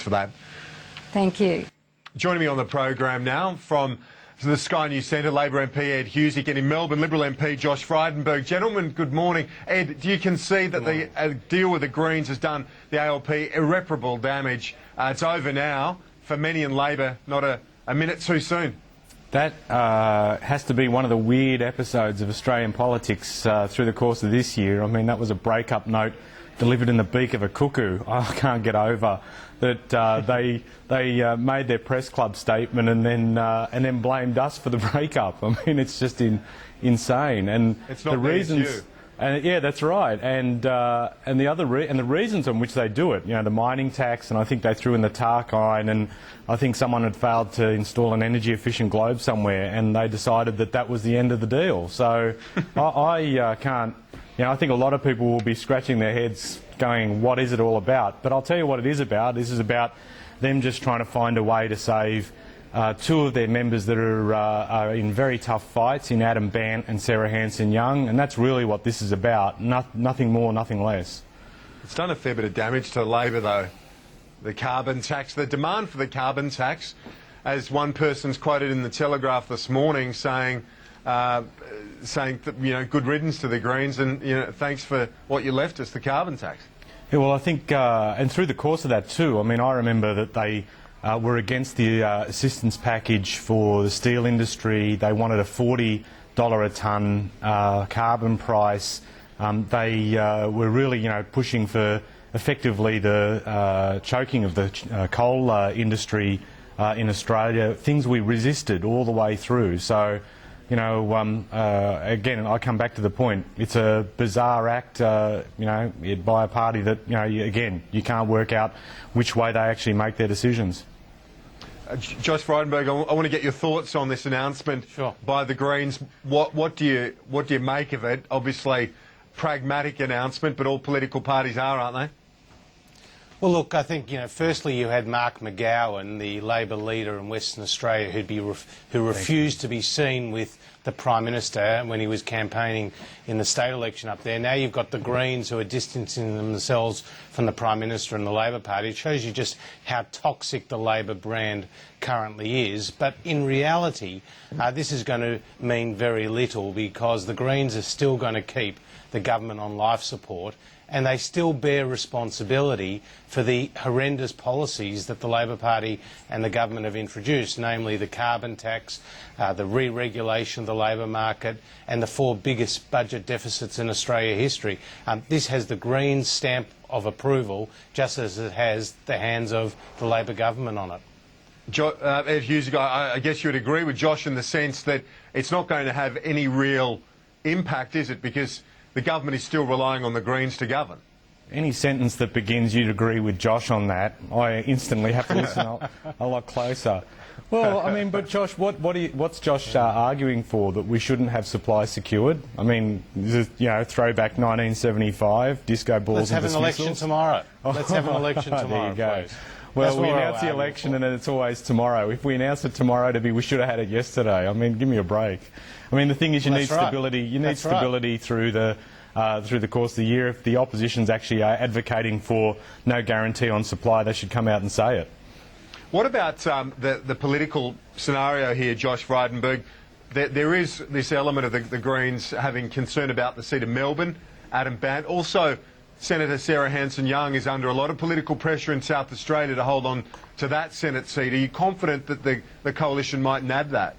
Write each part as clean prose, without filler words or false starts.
For that. Thank you. Joining me on the program now from the Sky News Centre, Labor MP Ed Husic, and in Melbourne, Liberal MP Josh Frydenberg. Gentlemen, good morning. Ed, do you concede that the deal with the Greens has done the ALP irreparable damage? It's over now. For many in Labor, not a minute too soon. That has to be one of the weird episodes of Australian politics through the course of this year. I mean, that was a breakup note delivered in the beak of a cuckoo. I can't get over that they made their press club statement and then blamed us for the breakup. I mean, it's just insane. And it's not the reasons. It's you. And yeah, that's right. And the reasons on which they do it, you know, the mining tax, and I think they threw in the Tarkine, and I think someone had failed to install an energy efficient globe somewhere, and they decided that that was the end of the deal. So I can't. You know, I think a lot of people will be scratching their heads going, what is it all about? But I'll tell you what it is about. This is about them just trying to find a way to save two of their members that are in very tough fights, in Adam Bandt and Sarah Hanson-Young, and that's really what this is about. Nothing more, nothing less. It's done a fair bit of damage to Labor, though. The carbon tax, the demand for the carbon tax, as one person's quoted in the Telegraph this morning saying that, you know, good riddance to the Greens, and, you know, thanks for what you left us, the carbon tax. Yeah, well, I think, and through the course of that too, I mean, I remember that they were against the assistance package for the steel industry. They wanted a $40 a tonne carbon price. They were really, you know, pushing for effectively the choking of the coal industry in Australia, things we resisted all the way through. So, you know, again, I come back to the point. It's a bizarre act, you know, by a party that, you know, again, you can't work out which way they actually make their decisions. Josh Frydenberg, I want to get your thoughts on this announcement by the Greens. What do you make of it? Obviously, pragmatic announcement, but all political parties are, aren't they? Well, look, I think, you know, firstly you had Mark McGowan, the Labor leader in Western Australia, who refused to be seen with the Prime Minister when he was campaigning in the state election up there. Now you've got the Greens who are distancing themselves from the Prime Minister and the Labor Party. It shows you just how toxic the Labor brand currently is. But in reality, this is going to mean very little, because the Greens are still going to keep the government on life support, and they still bear responsibility for the horrendous policies that the Labor Party and the government have introduced, namely the carbon tax, the re-regulation of the labour market, and the four biggest budget deficits in Australia history. This has the Greens stamp of approval, just as it has the hands of the Labor government on it. Ed Husic, I guess you would agree with Josh in the sense that it's not going to have any real impact, is it? Because the government is still relying on the Greens to govern. Any sentence that begins you'd agree with Josh on that, I instantly have to listen a lot closer. Well, I mean, but Josh, what's Josh arguing for? That we shouldn't have supply secured? I mean, this is, you know, throwback 1975, disco balls Let's have and an election tomorrow. Let's have an election tomorrow, there you go. please. Well, we announce the election and then it's always tomorrow. If we announce it tomorrow, we should have had it yesterday. I mean, give me a break. I mean, the thing is, you need stability. You need stability through the course of the year. If the opposition's actually advocating for no guarantee on supply, they should come out and say it. What about the political scenario here, Josh Frydenberg? There is this element of the Greens having concern about the seat of Melbourne, Adam Bandt. Also, Senator Sarah Hanson-Young is under a lot of political pressure in South Australia to hold on to that Senate seat. Are you confident that the coalition might nab that?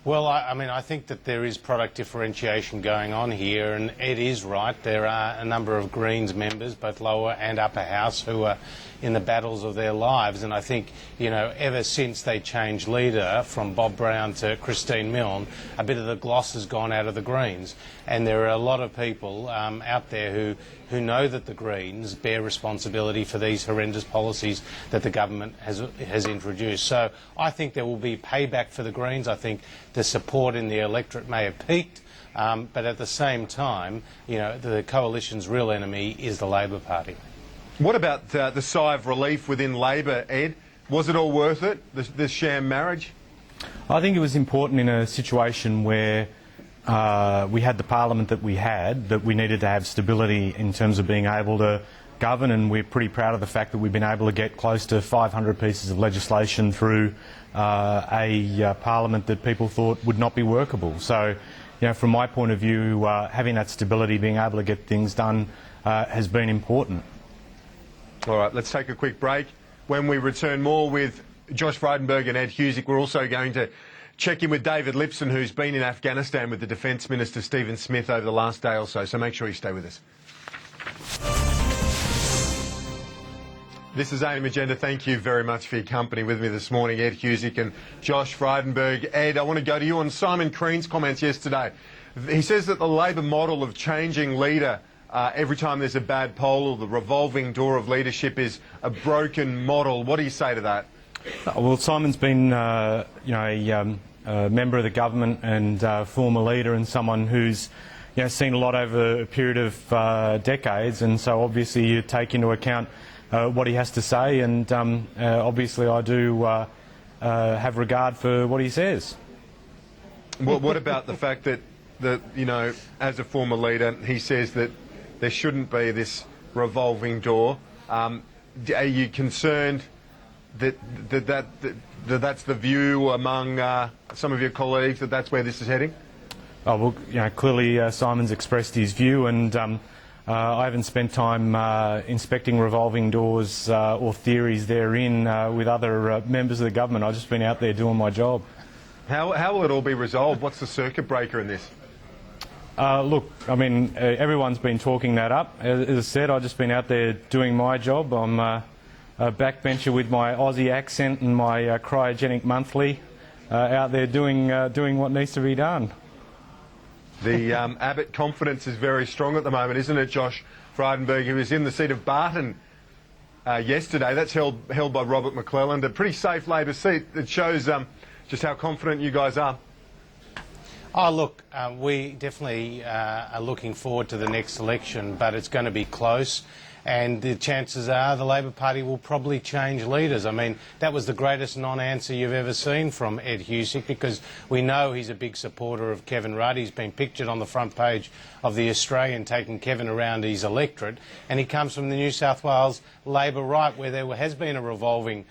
Well, I mean, I think that there is product differentiation going on here, and Ed is right. There are a number of Greens members, both lower and upper house, who are in the battles of their lives. And I think, you know, ever since they changed leader from Bob Brown to Christine Milne, a bit of the gloss has gone out of the Greens. And there are a lot of people out there who know that the Greens bear responsibility for these horrendous policies that the government has introduced. So I think there will be payback for the Greens. I think the support in the electorate may have peaked, but at the same time, you know, the coalition's real enemy is the Labor Party. What about the sigh of relief within Labor, Ed? Was it all worth it, this sham marriage? I think it was important in a situation where we had the parliament that we had, that we needed to have stability in terms of being able to govern, and we're pretty proud of the fact that we've been able to get close to 500 pieces of legislation through a parliament that people thought would not be workable. So, from my point of view, having that stability, being able to get things done has been important. All right, let's take a quick break. When we return, more with Josh Frydenberg and Ed Husic. We're also going to check in with David Lipson, who's been in Afghanistan with the Defence Minister Stephen Smith over the last day or so. So make sure you stay with us. This is AIM Agenda. Thank you very much for your company with me this morning, Ed Husic and Josh Frydenberg. Ed, I want to go to you on Simon Crean's comments yesterday. He says that the Labor model of changing leader every time there's a bad poll, or the revolving door of leadership, is a broken model. What do you say to that? Well, Simon's been, a member of the government and former leader, and someone who's, seen a lot over a period of decades, and so obviously you take into account what he has to say, and obviously I do have regard for what he says. Well, what about the fact that, as a former leader, he says that there shouldn't be this revolving door? Are you concerned that's the view among some of your colleagues, that that's where this is heading? Oh, well, clearly Simon's expressed his view, and I haven't spent time inspecting revolving doors or theories therein with other members of the government. I've just been out there doing my job. How will it all be resolved? What's the circuit breaker in this? Look, I mean, everyone's been talking that up. As I said, I've just been out there doing my job. I'm a backbencher with my Aussie accent and my cryogenic monthly, out there doing what needs to be done. The Abbott confidence is very strong at the moment, isn't it, Josh Frydenberg, who was in the seat of Barton yesterday? That's held by Robert McClelland, a pretty safe Labor seat. It shows just how confident you guys are. Oh, look, we definitely are looking forward to the next election, but it's going to be close. And the chances are the Labor Party will probably change leaders. I mean, that was the greatest non-answer you've ever seen from Ed Husic, because we know he's a big supporter of Kevin Rudd. He's been pictured on the front page of The Australian taking Kevin around his electorate, and he comes from the New South Wales Labor right, where there has been a revolving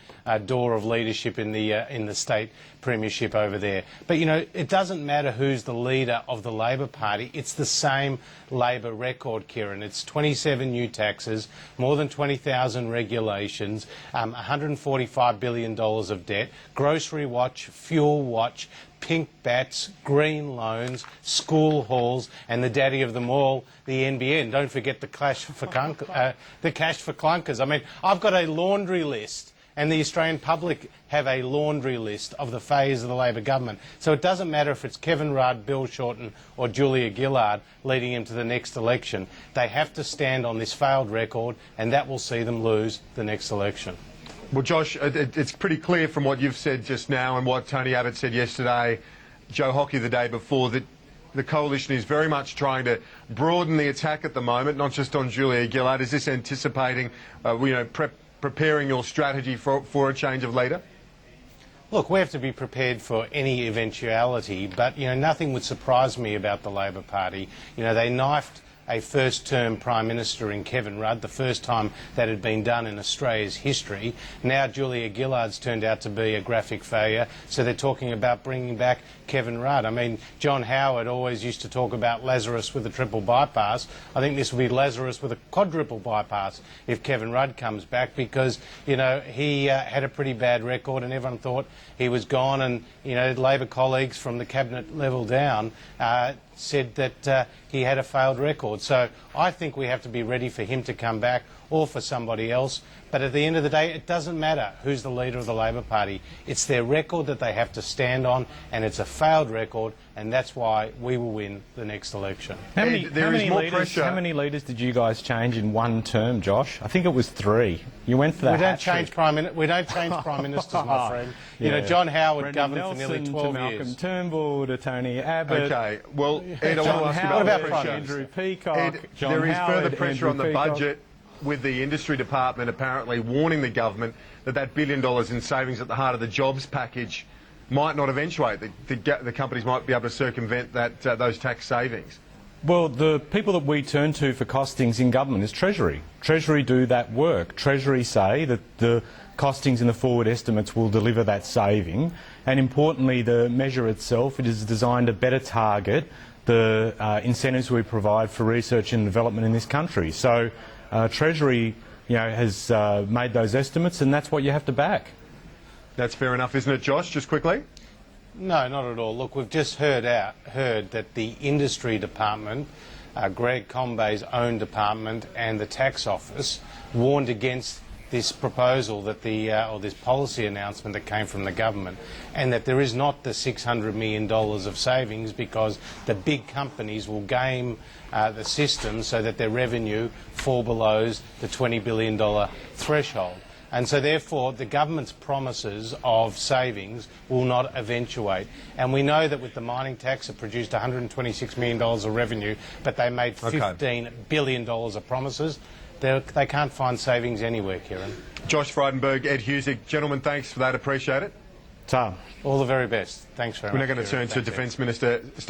door of leadership in the state premiership over there. But, it doesn't matter who's the leader of the Labor Party. It's the same Labor record, Kieran. It's 27 new taxes, more than 20,000 regulations, $145 billion of debt, grocery watch, fuel watch, pink bats, green loans, school halls, and the daddy of them all, the NBN. Don't forget the cash for clunkers. I mean, I've got a laundry list, and the Australian public have a laundry list of the failures of the Labor government. So it doesn't matter if it's Kevin Rudd, Bill Shorten or Julia Gillard leading him to the next election. They have to stand on this failed record, and that will see them lose the next election. Well, Josh, it's pretty clear from what you've said just now and what Tony Abbott said yesterday, Joe Hockey the day before, that the coalition is very much trying to broaden the attack at the moment, not just on Julia Gillard. Is this anticipating, preparing your strategy for a change of leader? Look, we have to be prepared for any eventuality, but, nothing would surprise me about the Labor Party. They knifed a first-term Prime Minister in Kevin Rudd, the first time that had been done in Australia's history. Now Julia Gillard's turned out to be a graphic failure, so they're talking about bringing back Kevin Rudd. I mean, John Howard always used to talk about Lazarus with a triple bypass. I think this will be Lazarus with a quadruple bypass if Kevin Rudd comes back, because, he had a pretty bad record and everyone thought he was gone, and, Labor colleagues from the cabinet level down said that he had a failed record. So I think we have to be ready for him to come back, or for somebody else. But at the end of the day, it doesn't matter who's the leader of the Labor Party. It's their record that they have to stand on, and it's a failed record, and that's why we will win the next election. How many leaders did you guys change in one term, Josh? I think it was 3. You went for that. We don't change prime ministers, my friend. John Howard governed for nearly 12 to years. Malcolm Turnbull, to Tony Abbott. Okay, well, Ed, I want to ask you about pressure. Andrew Peacock. Ed, John there is Howard, further pressure Andrew on the Peacock. budget, with the industry department apparently warning the government that $1 billion in savings at the heart of the jobs package might not eventuate. The companies might be able to circumvent those tax savings. Well, the people that we turn to for costings in government is Treasury. Treasury do that work. Treasury say that the costings in the forward estimates will deliver that saving, and importantly, the measure itself, it is designed to better target the incentives we provide for research and development in this country. So Treasury, has made those estimates, and that's what you have to back. That's fair enough, isn't it, Josh? Just quickly. No, not at all. Look, we've just heard that the industry department, Greg Combey's own department, and the tax office warned against this proposal that or this policy announcement that came from the government, and that there is not the $600 million of savings because the big companies will game the system so that their revenue fall below the $20 billion threshold. And so therefore the government's promises of savings will not eventuate. And we know that with the mining tax it produced $126 million of revenue, but they made $15 billion of promises. They can't find savings anywhere, Kieran. Josh Frydenberg, Ed Husick, gentlemen, thanks for that. Appreciate it. Ta. All the very best. Thanks very much. We're now going to turn to Defence Minister Steve